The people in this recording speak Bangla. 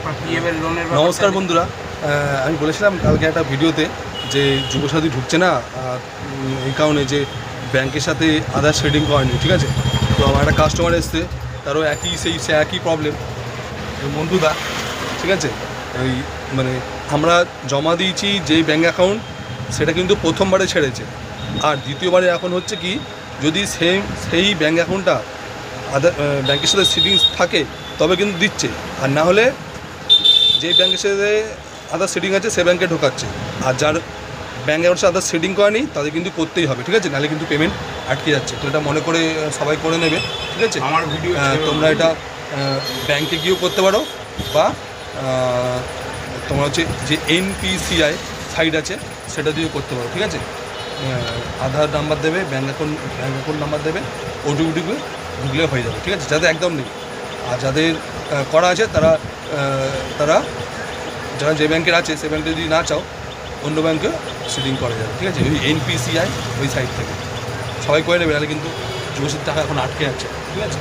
নমস্কার বন্ধুরা, আমি বলেছিলাম কালকে একটা ভিডিওতে যে যুবসাথী ঢুকছে না এই কারণে যে ব্যাংকের সাথে আধার শেডিং করেনি। ঠিক আছে, তো আমার একটা কাস্টমার এসছে, তারও সে একই প্রবলেম বন্ধুদা। ঠিক আছে, ওই মানে আমরা জমা দিয়েছি যেই ব্যাঙ্ক অ্যাকাউন্ট সেটা কিন্তু প্রথমবারে ছেড়েছে, আর দ্বিতীয়বারে এখন হচ্ছে কি যদি সেই ব্যাঙ্ক অ্যাকাউন্টটা আধার ব্যাংকের সাথে সিডিংস থাকে তবে কিন্তু দিচ্ছে, আর না হলে যেই ব্যাংকের সাথে আধার সিডিং আছে সে ব্যাংকে ঢোকাচ্ছে, আর যার ব্যাঙ্ক অ্যাকাউন্টের সাথে আধার সিডিং করেনি তাদের কিন্তু করতেই হবে। ঠিক আছে, নাহলে কিন্তু পেমেন্ট আটকে যাচ্ছে। তো এটা মনে করে সবাই করে নেবে। ঠিক আছে, আমার ভিডিও তোমরা এটা ব্যাংকে গিয়েও করতে পারো, বা তোমরা হচ্ছে যে NPCI সাইট আছে সেটা দিয়েও করতে পারো। ঠিক আছে, আধার নাম্বার দেবে, ব্যাঙ্ক অ্যাকাউন্ট নাম্বার দেবে, ওটিপি ঢুকলে হয়ে যাবে। ঠিক আছে, যাদের একদম নেই আর যাদের করা আছে তারা যারা যে ব্যাংকের আছে সে ব্যাংকে যদি না চাও অন্য ব্যাংকে সিডিং করা যাবে। ঠিক আছে, ওই NPCI ওই সাইট থেকে সবাই করে নেবে, নাহলে কিন্তু যুবসাথীর টাকা এখন আটকে আছে। ঠিক আছে।